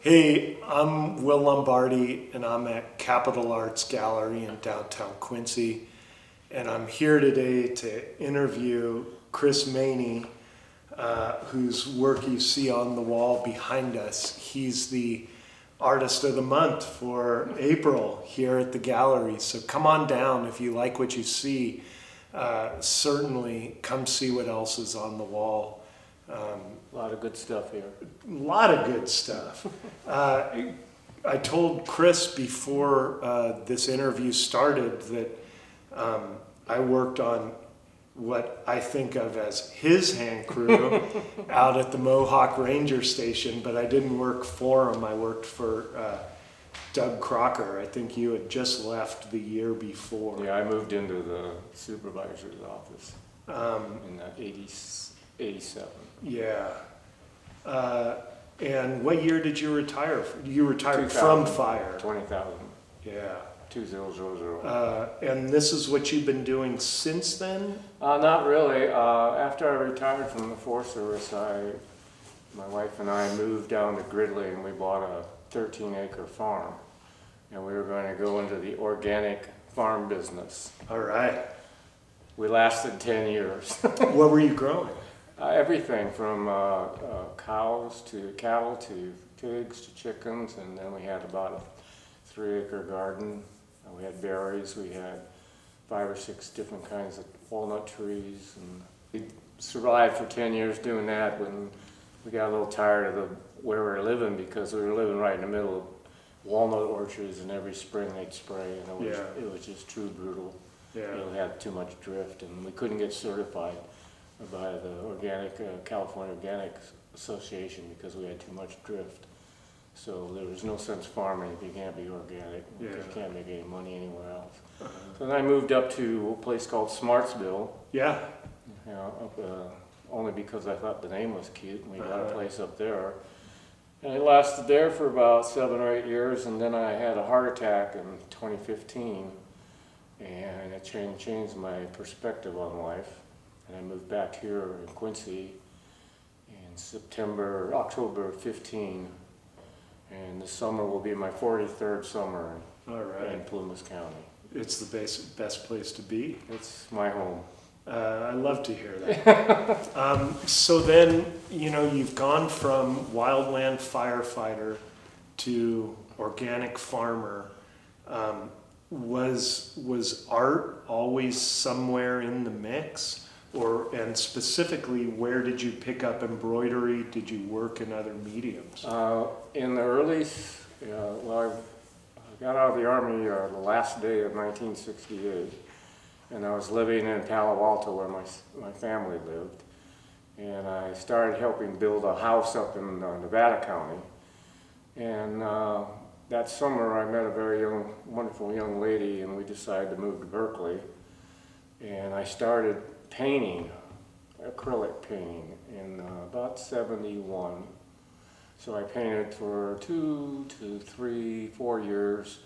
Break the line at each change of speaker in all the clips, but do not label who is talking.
Hey, I'm Will Lombardi, and I'm at Capitol Arts Gallery in downtown Quincy, and I'm here today to interview Chris Mehne, whose work you see on the wall behind us. He's the Artist of the Month for April here at the gallery, so come on down if you like what you see. Certainly come see what else is on the wall.
A lot of good stuff here.
A lot of good stuff. I told Chris before this interview started that I worked on what I think of as his hand crew out at the Mohawk Ranger Station, but I didn't work for him. I worked for Doug Crocker. I think you had just left the year before.
Yeah, I moved into the supervisor's office in 87.
Yeah. And what year did you retire? You retired from fire.
20,000.
Yeah.
2000.
And this is what you've been doing since then?
Not really. After I retired from the Forest Service, my wife and I moved down to Gridley and we bought a 13-acre farm. And we were going to go into the organic farm business.
All right.
We lasted 10 years.
What were you growing?
Everything from cows to cattle to pigs to chickens, and then we had about a 3-acre garden. We had berries, we had 5 or 6 different kinds of walnut trees, and we survived for 10 years doing that when we got a little tired of where we were living, because we were living right in the middle of walnut orchards, and every spring they'd spray, and it was just true brutal.
Yeah.
We had too much drift, and we couldn't get certified by the California Organic Association because we had too much drift. So there was no sense farming if you can't be organic.
Yeah.
You can't make any money anywhere else. So then I moved up to a place called Smartsville.
Yeah.
You know, only because I thought the name was cute, and we got a place up there. And I lasted there for about 7 or 8 years, and then I had a heart attack in 2015, and it changed my perspective on life. And I moved back here in Quincy in October 15, and this summer will be my 43rd summer in Plumas County.
It's the best place to be.
It's my home.
I love to hear that. So then, you've gone from wildland firefighter to organic farmer. Was art always somewhere in the mix? And specifically, where did you pick up embroidery? Did you work in other mediums?
In the early, I got out of the Army the last day of 1968, and I was living in Palo Alto where my family lived, and I started helping build a house up in Nevada County, and that summer I met a very wonderful young lady, and we decided to move to Berkeley, and I started painting, acrylic painting, in about 71. So I painted for 2 to 3, 4 years.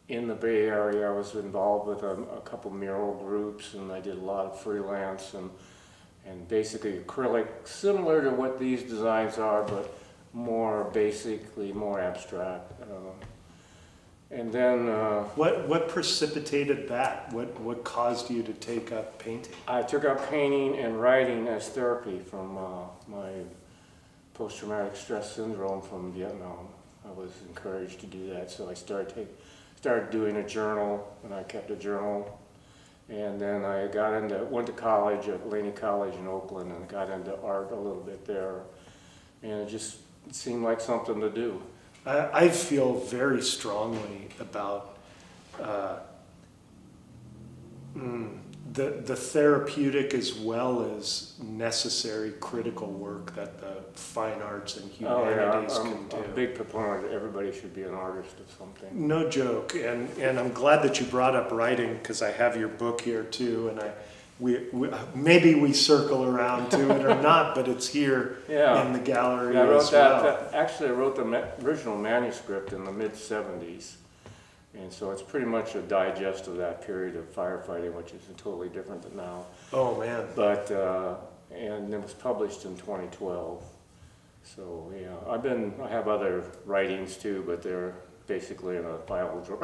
In the Bay Area, I was involved with a couple mural groups, and I did a lot of freelance and basically acrylic, similar to what these designs are, but more abstract. And then
what precipitated that? What caused you to take up painting?
I took up painting and writing as therapy from my post-traumatic stress syndrome from Vietnam. I was encouraged to do that, so I started doing a journal, and I kept a journal. And then I went to college at Laney College in Oakland, and got into art a little bit there, and it just seemed like something to do.
I feel very strongly about the therapeutic as well as necessary critical work that the fine arts and humanities can do.
I'm a big proponent that everybody should be an artist of something.
No joke, and I'm glad that you brought up writing, because I have your book here too, and maybe we circle around to it or not, but it's here in the gallery.
Yeah, I wrote
as well.
Actually, I wrote the original manuscript in the mid-70s, and so it's pretty much a digest of that period of firefighting, which is totally different than now.
Oh man!
But and it was published in 2012. So yeah, I have other writings too, but they're basically in a file
Sure.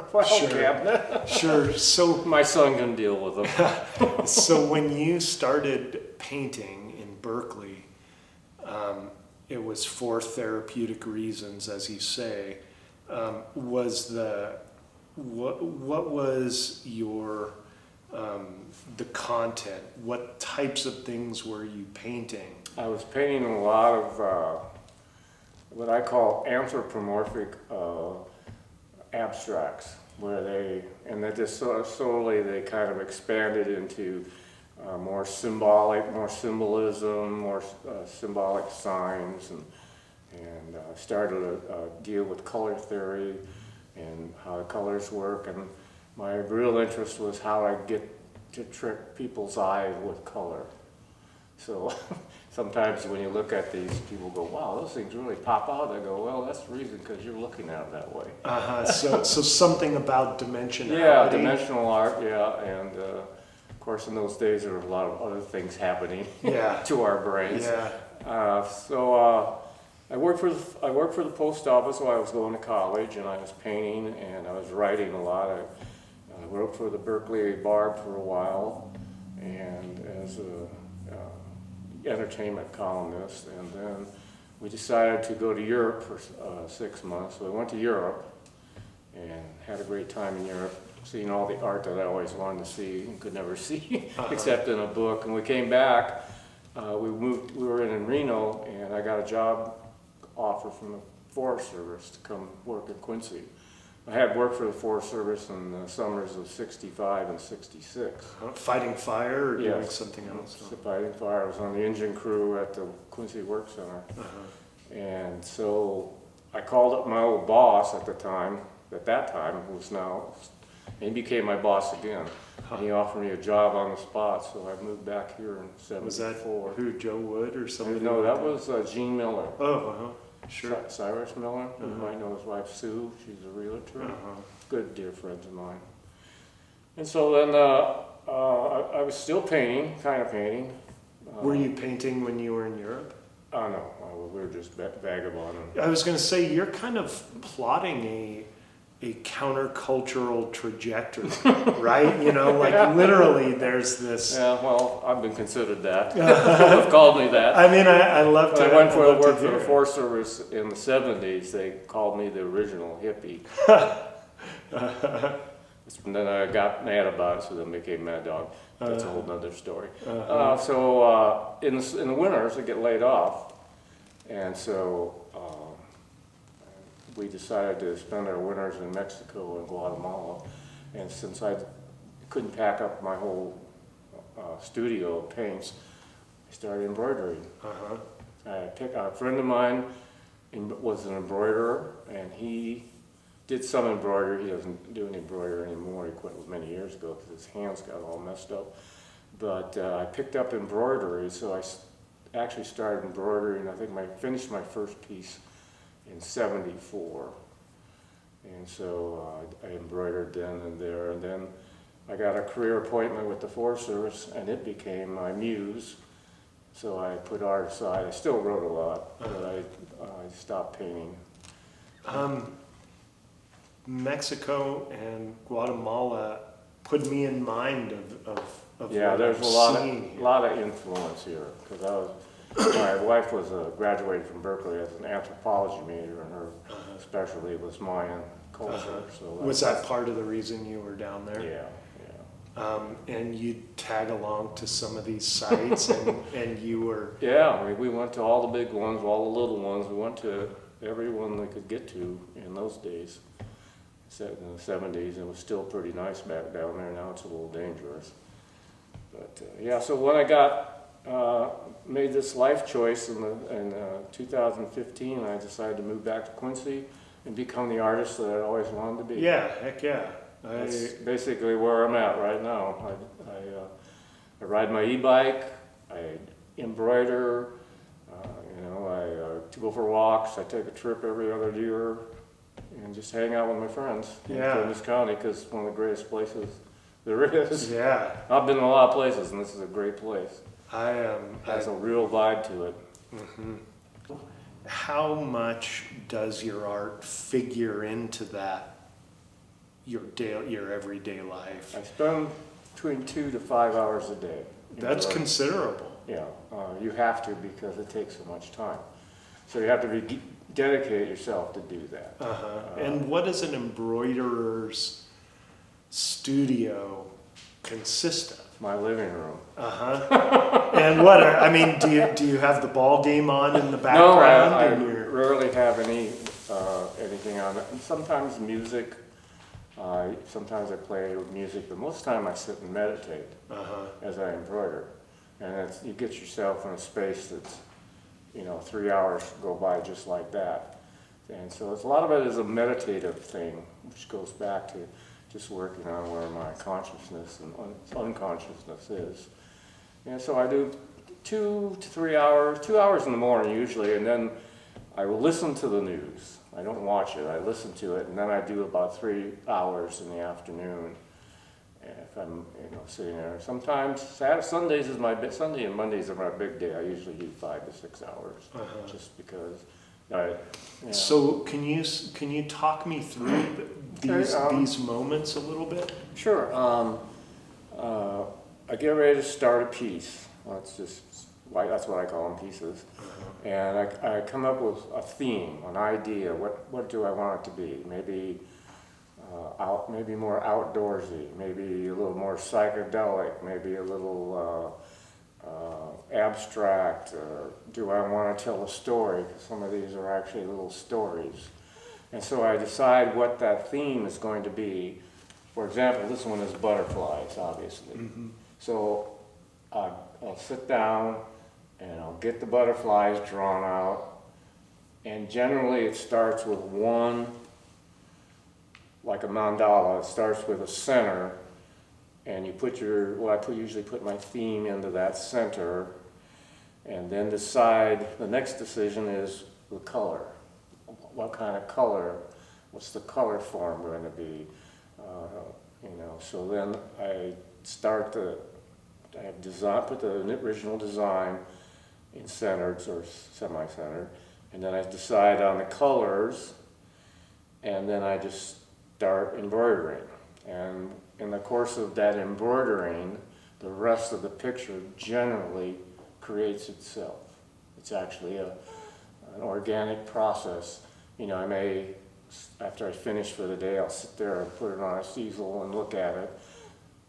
cabinet.
Sure. So,
My son can deal with them.
so when you started painting in Berkeley, it was for therapeutic reasons, as you say. What was your the content? What types of things were you painting?
I was painting a lot of what I call anthropomorphic abstracts, and that just sort of slowly they kind of expanded into more symbolism, more symbolic signs, and started to deal with color theory and how the colors work. And my real interest was how I get to trick people's eyes with color. So sometimes when you look at these, people go, wow, those things really pop out. I go, well, that's the reason, because you're looking at it that way.
So something about dimensionality.
Yeah, dimensional art, yeah. And of course, in those days, there were a lot of other things happening to our brains.
Yeah.
So I worked for the post office while I was going to college, and I was painting and I was writing a lot. I wrote for the Berkeley Barb for a while, and as a entertainment columnist, and then we decided to go to Europe for 6 months. So I went to Europe and had a great time in Europe, seeing all the art that I always wanted to see and could never see except in a book. And we came back, we were in Reno, and I got a job offer from the Forest Service to come work in Quincy. I had worked for the Forest Service in the summers of '65 and '66.
Fighting fire or doing
Yes.
something else?
Fighting fire. I was on the engine crew at the Quincy Work Center. And so I called up my old boss at that time, who's now, and he became my boss again. And he offered me a job on the spot, so I moved back here in '74.
Was that who, Joe Wood or something?
No, that was Gene Miller.
Oh, sure.
Cyrus Miller. You might know his wife Sue. She's a realtor. Good dear friends of mine. And so then I was still painting, kind of painting.
Were you painting when you were in Europe?
Oh no, we were just vagabonding.
I was going to say, you're kind of plotting a countercultural trajectory, right? You know, like literally there's this...
Yeah, well, I've been considered that. People have called me that.
I mean, I love to...
When I went for work for
hear
the
it.
Forest Service in the '70s, they called me the original hippie. And then I got mad about it, so then became Mad Dog. That's a whole nother story. So in the winters, I get laid off, and so we decided to spend our winters in Mexico and Guatemala. And since I couldn't pack up my whole studio of paints, I started embroidering. A friend of mine was an embroiderer, and he did some embroidery. He doesn't do any embroidery anymore. He quit many years ago because his hands got all messed up. But I picked up embroidery, so I actually started embroidering. I think I finished my first piece in '74. And so I embroidered then and there, and then I got a career appointment with the Forest Service, and it became my muse. So I put art aside. I still wrote a lot, but I stopped painting.
Mexico and Guatemala put me in mind of
Yeah,
what
there's
I'm
a
seeing here.
lot of influence here, because my wife was graduated from Berkeley as an anthropology major, and her specialty was Mayan culture. So
Was that part of the reason you were down there?
Yeah.
And you'd tag along to some of these sites, and you were...
Yeah, we went to all the big ones, all the little ones. We went to every one they could get to in those days. In the '70s, it was still pretty nice back down there. Now it's a little dangerous. But yeah, so when I made this life choice in 2015, I decided to move back to Quincy and become the artist that I always wanted to be.
Yeah, heck yeah.
That's basically where I'm at right now. I ride my e-bike, I embroider, I go for walks, I take a trip every other year, and just hang out with my friends in Plumas County, because it's one of the greatest places there is.
Yeah.
I've been in a lot of places, and this is a great place.
I
It has a real vibe to it.
how much does your art figure into that, your everyday life?
I spend between 2 to 5 hours a day.
That's considerable.
Yeah, you have to because it takes so much time. So you have to dedicate yourself to do that.
And what does an embroiderer's studio consist of?
My living room.
And what I mean, do you have the ball game on in the
No,
background?
I rarely have anything on it. And sometimes music. Sometimes I play music, but most of the time I sit and meditate as I embroider. And you get yourself in a space that's, 3 hours go by just like that. And so a lot of it is a meditative thing, which goes back to just working on where my consciousness and unconsciousness is. And so I do 2 to 3 hours, 2 hours in the morning usually, and then I will listen to the news. I don't watch it, I listen to it, and then I do about 3 hours in the afternoon. If I'm, sitting there. Sometimes Sunday and Mondays are my big day. I usually do 5 to 6 hours, just because.
So can you talk me through these moments a little bit?
Sure. I get ready to start a piece. That's what I call them, pieces. And I come up with a theme, an idea. What do I want it to be? Maybe maybe more outdoorsy, maybe a little more psychedelic, maybe a little abstract. Do I want to tell a story? Some of these are actually little stories. And so I decide what that theme is going to be. For example, this one is butterflies, obviously. So I'll sit down and I'll get the butterflies drawn out. And generally it starts with one, like a mandala. It starts with a center, and you put usually put my theme into that center, and then the next decision is the color. What kind of color, what's the color form going to be? So then I start put the original design in centered or semi-centered, and then I decide on the colors, and then I just start embroidering. And in the course of that embroidering, the rest of the picture generally creates itself. It's actually an organic process. I may, after I finish for the day, I'll sit there and put it on a easel and look at it.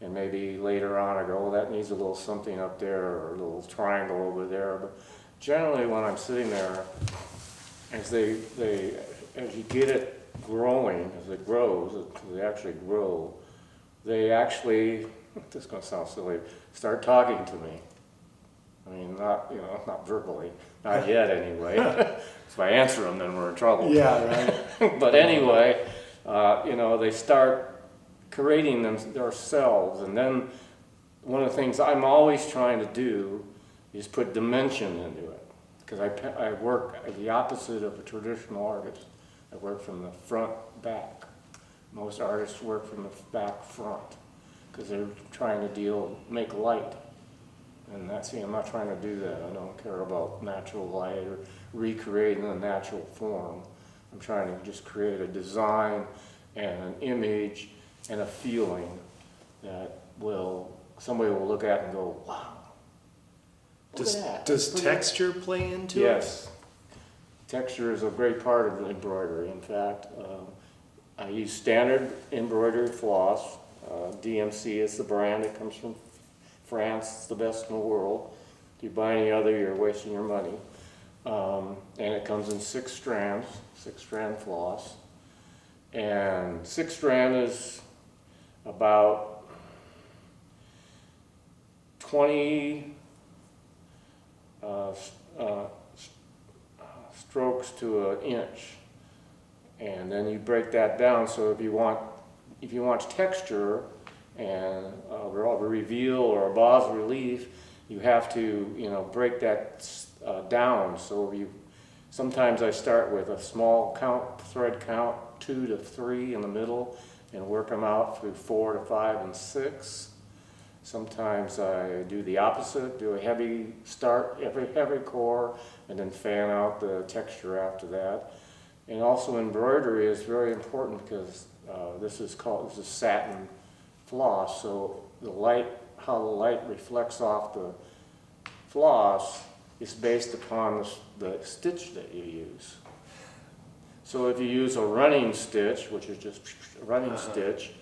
And maybe later on I go, well, that needs a little something up there, or a little triangle over there. But generally when I'm sitting there, as you get it growing, as it grows, they actually grow, this is going to sound silly, start talking to me. I mean, not verbally, not yet anyway. If I answer them, then we're in trouble.
Yeah, right.
But anyway, they start creating themselves, and then one of the things I'm always trying to do is put dimension into it, because I work the opposite of a traditional artist. I work from the front back. Most artists work from the back front because they're trying to make light. And I'm not trying to do that. I don't care about natural light or recreating a natural form. I'm trying to just create a design and an image and a feeling that somebody will look at and go, wow.
Does texture play into it?
Yes. Texture is a great part of the embroidery. In fact, I use standard embroidery floss. DMC is the brand. It comes from France. It's the best in the world. If you buy any other, you're wasting your money. And it comes in 6 strands, 6-strand floss. And 6-strand is about 20 strokes to an inch, and then you break that down. So if you want texture and a reveal or a bas relief, you have to break that down. So sometimes I start with a small thread count, 2 to 3 in the middle, and work them out through 4 to 5 and 6. Sometimes I do the opposite, do a heavy start, heavy core, and then fan out the texture after that. And also embroidery is very important because this is satin floss, so how the light reflects off the floss is based upon the stitch that you use. So if you use a running stitch, which is just a running stitch,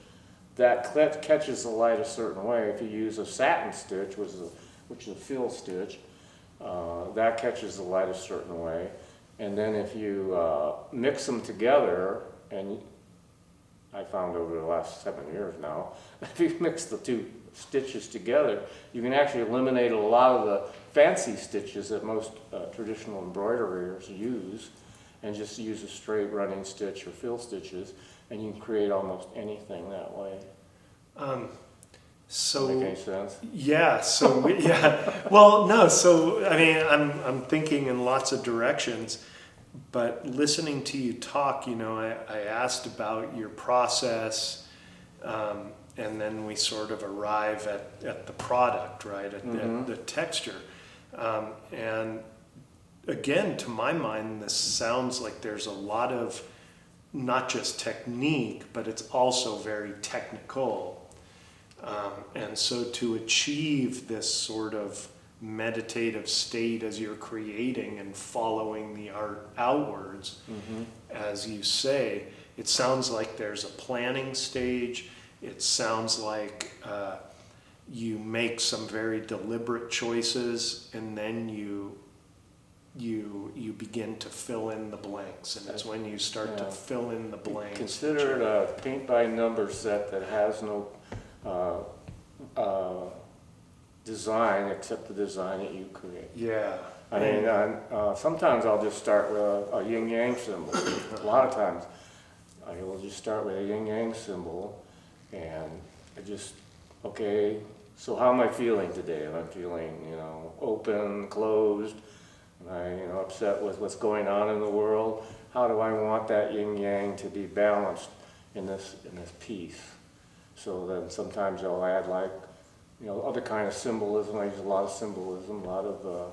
that catches the light a certain way. If you use a satin stitch, which is a fill stitch, that catches the light a certain way. And then if you mix them together, and I found over the last 7 years now, if you mix the two stitches together, you can actually eliminate a lot of the fancy stitches that most traditional embroiderers use, and just use a straight running stitch or fill stitches, and you can create almost anything that way.
So
make any sense?
Yeah. So yeah. Well, no. So I mean, I'm thinking in lots of directions, but listening to you talk, I asked about your process, and then we sort of arrive at the product, right? At the texture, and again, to my mind, this sounds like there's a lot of not just technique, but it's also very technical. And so to achieve this sort of meditative state as you're creating and following the art outwards, as you say, it sounds like there's a planning stage. It sounds like you make some very deliberate choices, and then you begin to fill in the blanks, and it's when you start to fill in the blanks.
Consider it a paint by number set that has no design except the design that you create.
Yeah.
I mean, sometimes I'll just start with a yin-yang symbol. A lot of times I will just start with a yin-yang symbol, and okay, so how am I feeling today? Am I feeling, open, closed? Am I, upset with what's going on in the world? How do I want that yin-yang to be balanced in this piece? So then sometimes I'll add other kind of symbolism. I use a lot of symbolism, a lot of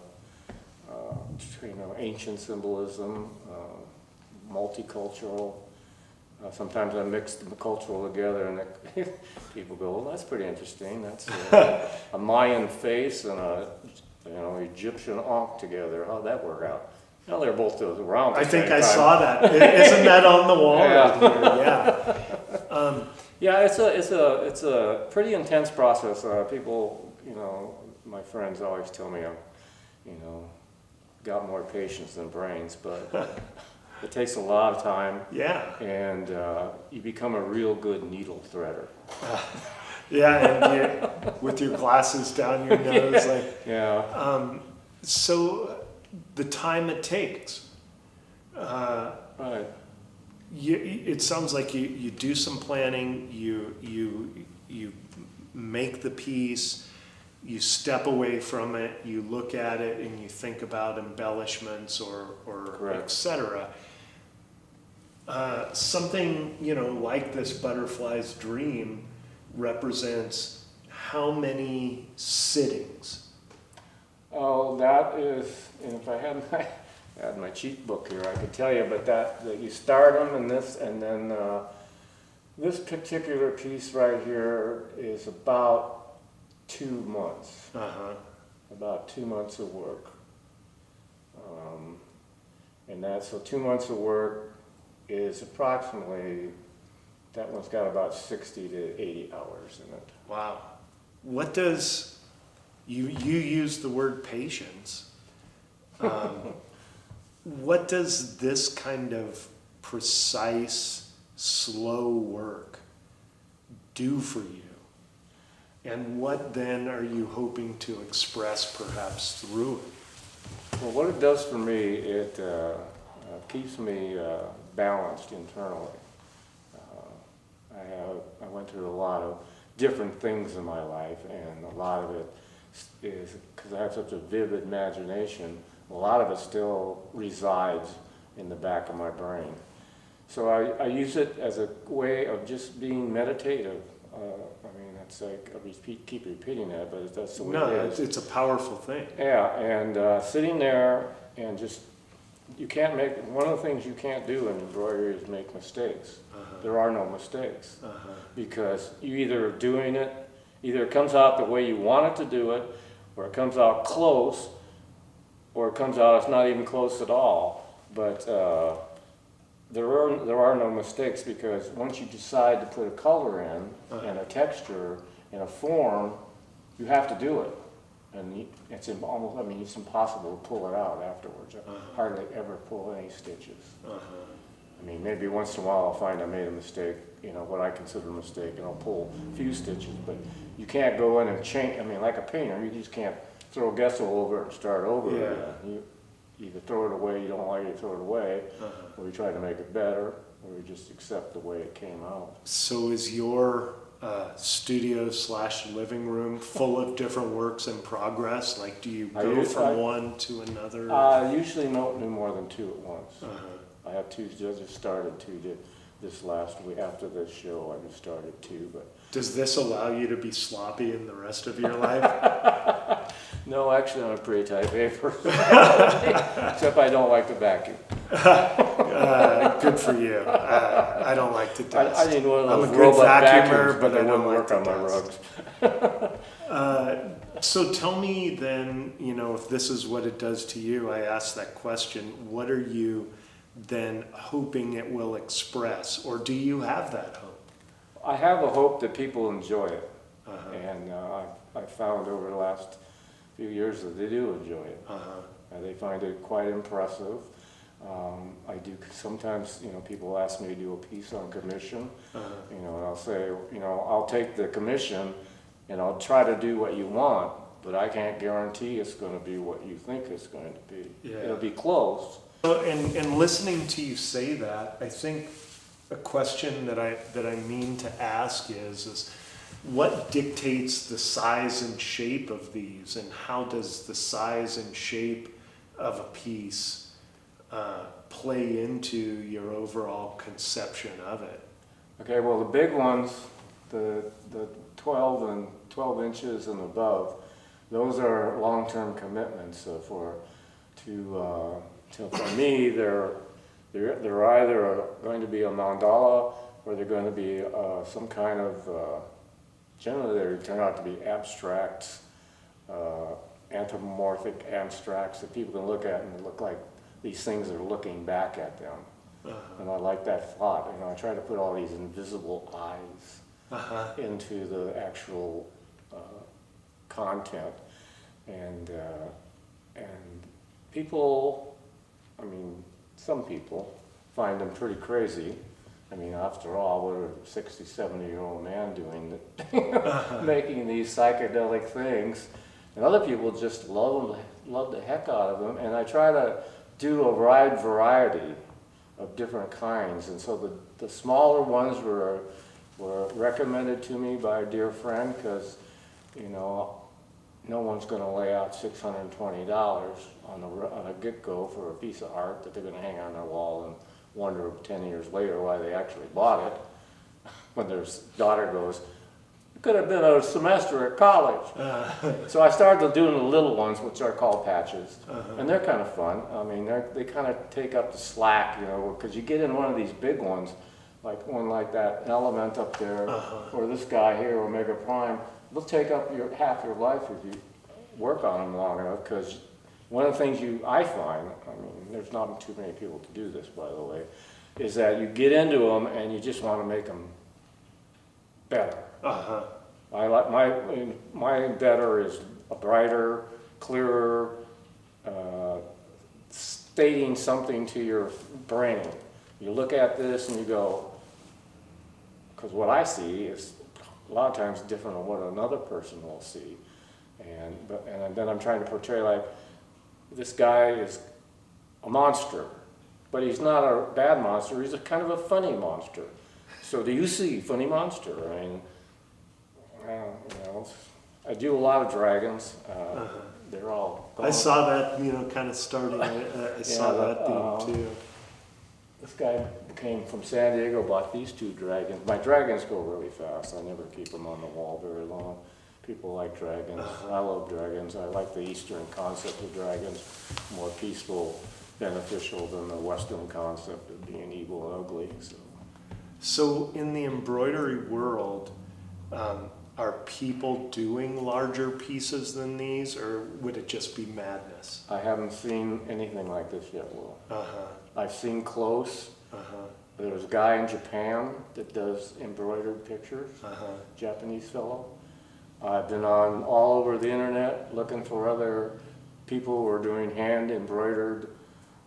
ancient symbolism, multicultural. Sometimes I mix the cultural together, and people go, "Well, that's pretty interesting. That's a Mayan face and a Egyptian ankh together. How'd that work out?" Well, they're both around.
I think I saw that. Isn't that on the wall?
Yeah. Yeah, it's a pretty intense process. People, my friends always tell me I'm, got more patience than brains, but it takes a lot of time. Yeah. And you become a real good needle threader.
And with your glasses down your nose, so the time it takes.
Right.
It sounds like you do some planning, you make the piece, you step away from it, you look at it, and you think about embellishments or etc. Something like this butterfly's dream represents how many sittings?
Oh, that is, and if I had my cheat book here, I could tell you, but that you start them and then this particular piece right here is about 2 months. About 2 months of work. And so 2 months of work is approximately, that one's got about 60 to 80 hours in it.
Wow. What does, you use the word patience. What does this kind of precise, slow work do for you? And what then are you hoping to express perhaps through it?
Well, what it does for me, it keeps me balanced internally. I went through a lot of different things in my life, and a lot of it is, because I have such a vivid imagination, a lot of it still resides in the back of my brain. So I use it as a way of just being meditative I mean, that's like, keep repeating that, but that's the way
No,
it is.
it's a powerful thing.
Yeah, and sitting there and just, you can't make, one of the things you can't do in embroidery is make mistakes. There are no mistakes. Because you either doing it, either it comes out the way you want it to do it, or it comes out close, or it comes out it's not even close at all. But there are no mistakes, because once you decide to put a color in and a texture and a form, you have to do it. And it's almost, I mean, it's impossible to pull it out afterwards. I hardly ever pull any stitches. I mean, maybe once in a while I'll find I made a mistake, you know, what I consider a mistake, and I'll pull a few stitches, but you can't go in and change. I mean, like a painter, you just can't throw gesso over it and start over again. You either throw it away, you don't like it, throw it away, or you try to make it better, or you just accept the way it came out.
So is your studio / living room full of different works in progress? Like, do you go from one to another?
Usually no more than two at once. I have two, I just started two this last week. After this show, I just started two. But
does this allow you to be sloppy in the rest of your life?
No, actually I'm a pretty tight paper. Except I don't like to vacuum.
Good for you. I don't like to dust.
I need one of those
I'm a good vacuumer,
vacuums,
but I
they
don't
wouldn't
like
work
to
on my
dust.
rugs.
So tell me then, you know, if this is what it does to you, I asked that question, what are you then hoping it will express? Or do you have that hope?
I have a hope that people enjoy it. And I've found over the last few years that they do enjoy it. They find it quite impressive. I do sometimes, you know, people ask me to do a piece on commission, you know, and I'll say, you know, I'll take the commission and I'll try to do what you want, but I can't guarantee it's going to be what you think it's going to be. It'll be close.
And listening to you say that, I think a question that I mean to ask is what dictates the size and shape of these, and how does the size and shape of a piece play into your overall conception of it? Okay,
well, the big ones, the 12 inches and above, those are long-term commitments. For me, they're either going to be a mandala, or they're going to be some kind of generally they turn out to be abstracts, anthropomorphic abstracts that people can look at and look like these things are looking back at them. And I like that thought. You know, I try to put all these invisible eyes into the actual content, and people, I mean, some people find them pretty crazy. I mean, after all, what a 60, 70-year-old man doing, making these psychedelic things, and other people just love the heck out of them. And I try to do a wide variety of different kinds. And so the smaller ones were recommended to me by a dear friend, because, you know, no one's going to lay out $620 on a get-go for a piece of art that they're going to hang on their wall and wonder 10 years later why they actually bought it. When their daughter goes, it could have been a semester at college. So I started doing the little ones, which are called patches, and they're kind of fun. I mean, they kind of take up the slack, you know, because you get in one of these big ones, like one like that element up there, or this guy here, Omega Prime. They'll take up half your life if you work on them long enough, because one of the things I find, I mean, there's not too many people to do this, by the way, is that you get into them and you just want to make them better. I like my better is a brighter, clearer, stating something to your brain. You look at this and you go, because what I see is a lot of times different than what another person will see, and then I'm trying to portray like this guy is a monster, but he's not a bad monster. He's a kind of a funny monster. So do you see funny monster? I mean, you know, I do a lot of dragons. They're all gone.
I saw that, you know, kind of starting. I saw that theme too.
This guy came from San Diego, bought these two dragons. My dragons go really fast. I never keep them on the wall very long. People like dragons. I love dragons. I like the Eastern concept of dragons, more peaceful, beneficial than the Western concept of being evil and ugly.
So in the embroidery world, are people doing larger pieces than these, or would it just be madness?
I haven't seen anything like this yet, Will. I've seen close. There's a guy in Japan that does embroidered pictures, Japanese fellow. I've been on all over the internet looking for other people who are doing hand embroidered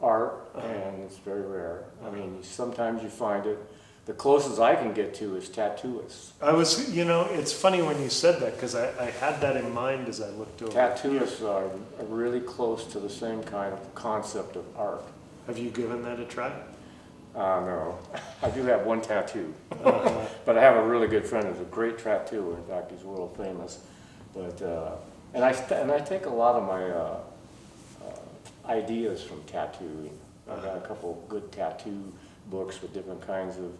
art, and it's very rare. I mean, sometimes you find it. The closest I can get to is tattooists.
It's funny when you said that, because I had that in mind as I looked over.
Tattooists are really close to the same kind of concept of art.
Have you given that a try?
No. I do have one tattoo. But I have a really good friend who's a great tattooer. In fact, he's world famous. But, and I take a lot of my ideas from tattooing. I've got a couple good tattoo books with different kinds of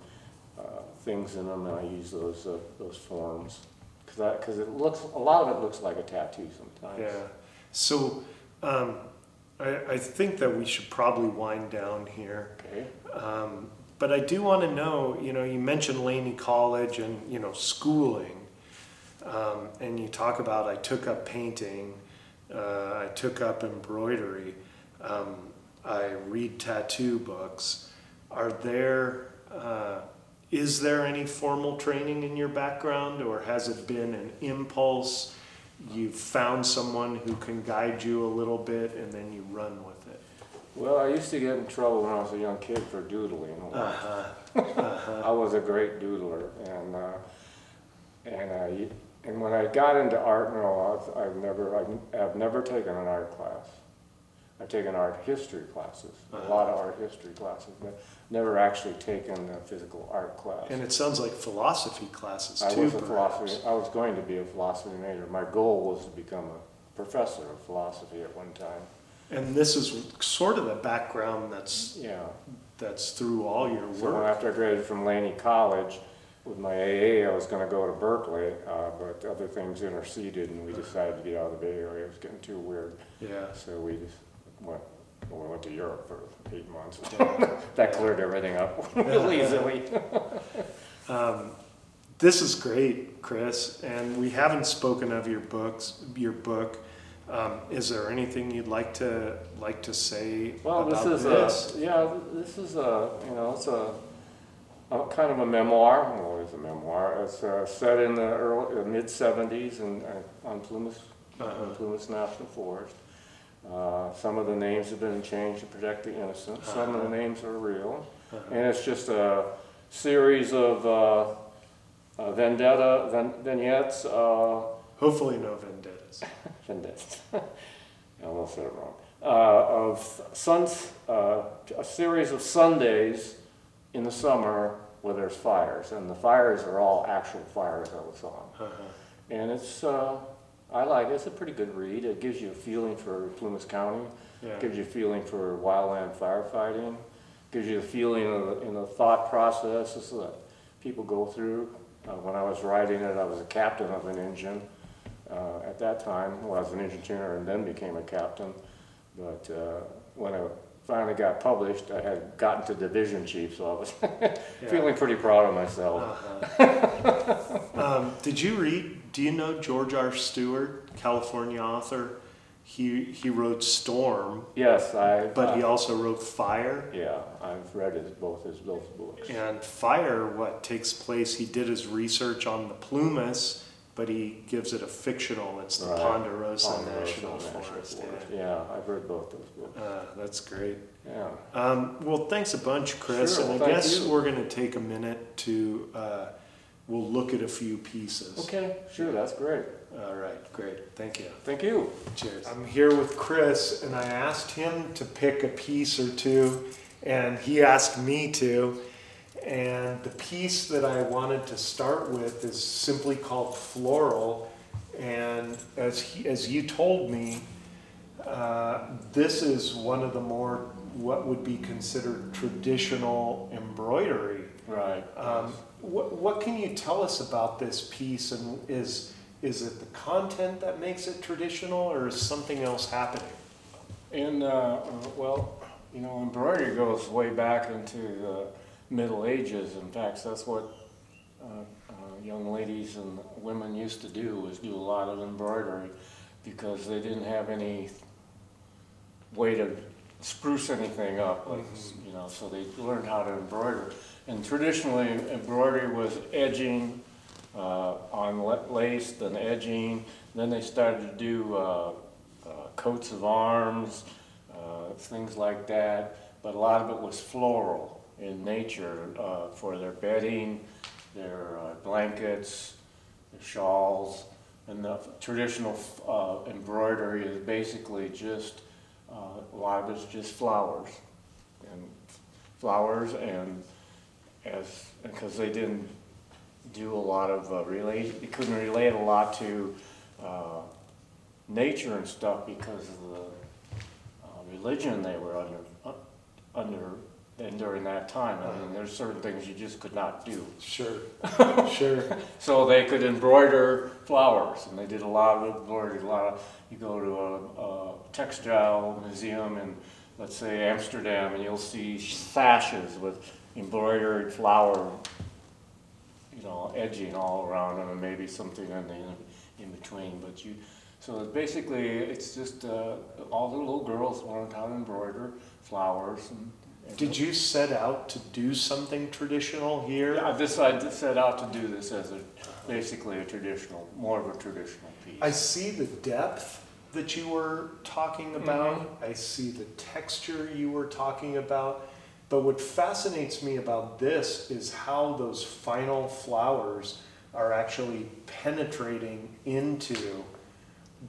things in them, and I use those forms because a lot of it looks like a tattoo sometimes.
Yeah. So I think that we should probably wind down here.
Okay.
But I do want to know, you mentioned Laney College and schooling, and you talk about I took up painting, I took up embroidery, I read tattoo books. Is there any formal training in your background, or has it been an impulse? You've found someone who can guide you a little bit, and then you run with it?
Well, I used to get in trouble when I was a young kid for doodling a lot. I was a great doodler, and when I got into art, I've never taken an art class. I've taken art history classes, a lot of art history classes, but never actually taken a physical art class.
And it sounds like philosophy classes too.
I was going to be a philosophy major. My goal was to become a professor of philosophy at one time.
And this is sort of the background that's through all your work.
So after I graduated from Laney College, with my AA, I was going to go to Berkeley, but other things interceded, and we decided to get out of the Bay Area. It was getting too weird.
Yeah.
So we just went to Europe for 8 months. That cleared everything up really easily.
This is great, Chris, and we haven't spoken of your book. Is there anything you'd like to say about this?
This is it's a kind of a memoir. Well, it's a memoir. It's set in the mid '70s on Plumas National Forest. Some of the names have been changed to protect the innocent. Some of the names are real, and it's just a series of vignettes.
Hopefully, no vendettas.
Vendettas. I almost said it wrong. A series of Sundays in the summer where there's fires, and the fires are all actual fires I was on. And it's I like it. It's a pretty good read. It gives you a feeling for Plumas County.
Yeah.
Gives you a feeling for wildland firefighting. Gives you a feeling in the thought processes that people go through. When I was writing it, I was a captain of an engine. At that time, well, I was an engineer and then became a captain. But when I finally got published, I had gotten to division chief, so I was feeling pretty proud of myself.
Do you know George R. Stewart, California author? He wrote Storm.
Yes,
but he also wrote Fire.
Yeah, I've read both his books.
And Fire, takes place? He did his research on the Plumas, but he gives it a fictional. It's the Ponderosa National Forest.
Yeah, I've read both those books.
That's great.
Yeah.
Well, thanks a bunch, Chris.
Sure,
and I guess we're going to take a minute to. We'll look at a few pieces.
Okay, sure, that's great.
All right, great. Thank you.
Thank you.
Cheers. I'm here with Chris, and I asked him to pick a piece or two, and he asked me to. And the piece that I wanted to start with is simply called Floral. And as you told me, this is one of the more what would be considered traditional embroidery.
Right.
What can you tell us about this piece, and is it the content that makes it traditional, or is something else happening?
And well, you know, embroidery goes way back into the Middle Ages. In fact, that's what young ladies and women used to do, was do a lot of embroidery, because they didn't have any way to spruce anything up, like, you know, so they learned how to embroider. And traditionally, embroidery was edging on lace, then edging. Then they started to do coats of arms, things like that. But a lot of it was floral in nature, for their bedding, their blankets, their shawls. And the traditional embroidery is basically just, a lot of it's just flowers. And because they didn't do a lot of they couldn't relate a lot to nature and stuff because of the religion they were under and during that time. I mean, there's certain things you just could not do.
Sure, sure.
So they could embroider flowers, and they did a lot of embroidery. You go to a textile museum in, let's say, Amsterdam, and you'll see sashes with embroidered flower, you know, edging all around them, and maybe something in between. So basically, it's just all the little girls learned how to embroider flowers. And
Did you set out to do something traditional here?
Yeah, I decided set out to do this as basically more of a traditional piece.
I see the depth that you were talking about. I see the texture you were talking about. But what fascinates me about this is how those final flowers are actually penetrating into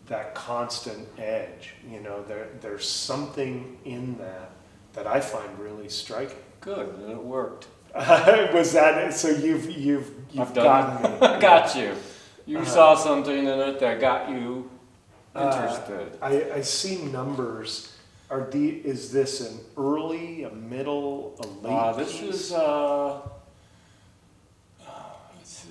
that constant edge. You know, there's something in that I find really striking.
Good, and it worked.
Was that so? You've gotten me.
Got you. You saw something in it that got you interested.
I see numbers. Is this an early, a middle, a late
This
piece?
is this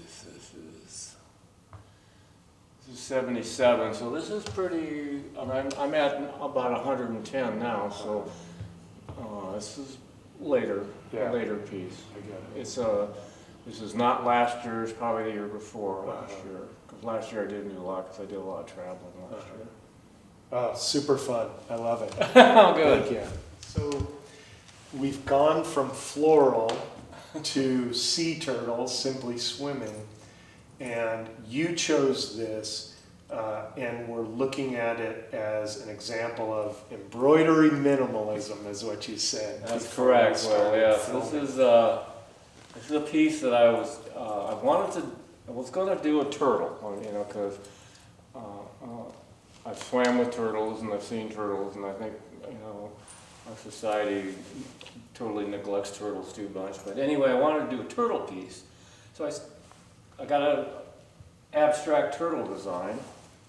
is 77. So this is pretty. I'm at about 110 now. So this is later, a later piece.
I get it.
It's this is not last year. It's probably the year before last year. Because last year I didn't do a lot because I did a lot of traveling last year.
Oh, super fun. I love it.
Oh, good.
Thank you. So we've gone from floral to sea turtles simply swimming, and you chose this, and we're looking at it as an example of embroidery minimalism, is what you said.
That's correct. Well, yes, this is a piece that I was going to do a turtle, you know, because I've swam with turtles and I've seen turtles, and I think, you know, our society totally neglects turtles too much. But anyway, I wanted to do a turtle piece, so I got an abstract turtle design,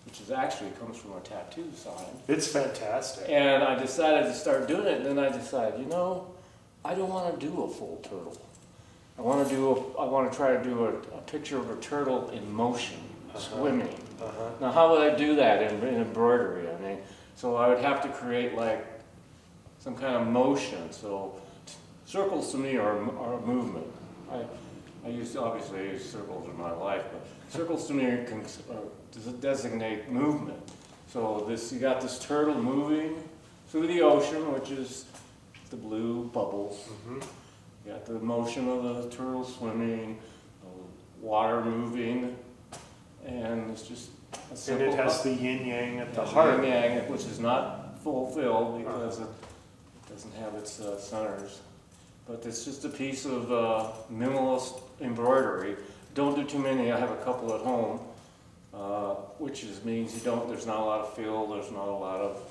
which actually comes from a tattoo design.
It's fantastic.
And I decided to start doing it, and then I decided, you know, I don't want to do a full turtle. I want to try to do a picture of a turtle in motion, swimming. Now, how would I do that in embroidery? I mean, so I would have to create like some kind of motion. So circles to me are a movement. Obviously I use circles in my life, but circles to me can designate movement. So you got this turtle moving through the ocean, which is the blue bubbles. You got the motion of the turtle swimming, the water moving, and it's just a simple.
And it has the yin yang at the heart.
Yin yang, which is not fulfilled because it doesn't have its centers. But it's just a piece of minimalist embroidery. Don't do too many. I have a couple at home, which means there's not a lot of fill. There's not a lot of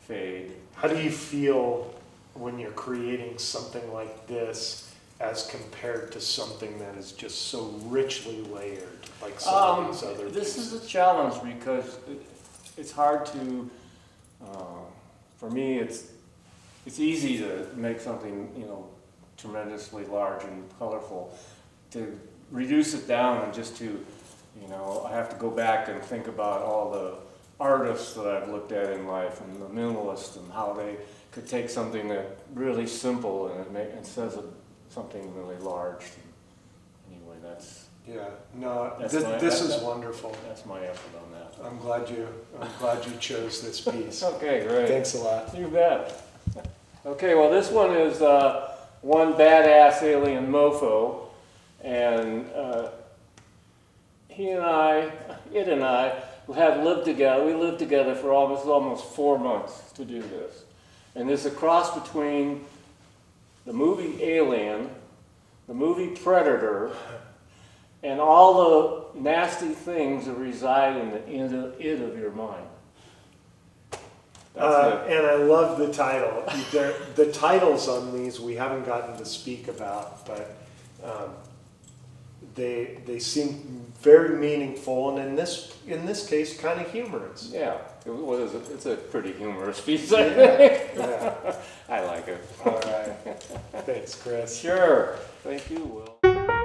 fade.
How do you feel when you're creating something like this as compared to something that is just so richly layered, like some of these other
This
pieces?
is a challenge because it's hard to for me, it's easy to make something, you know, tremendously large and colorful. To reduce it down and just to, you know, I have to go back and think about all the artists that I've looked at in life and the minimalists and how they could take something that really simple and says something really large. Anyway, that's
This is wonderful.
That's my effort on that.
I'm glad you chose this piece.
Okay, great.
Thanks a lot.
You bet. Okay, well, this one is one badass alien mofo, and it and I have lived together. We lived together for almost 4 months to do this, and it's a cross between the movie Alien, the movie Predator, and all the nasty things that reside in the id of your mind.
And I love the title. The titles on these we haven't gotten to speak about, but they seem very meaningful, and in this case, kind of humorous.
Yeah, it's a pretty humorous piece, I think.
Yeah.
I like it.
All right. Thanks, Chris.
Sure. Thank you, Will.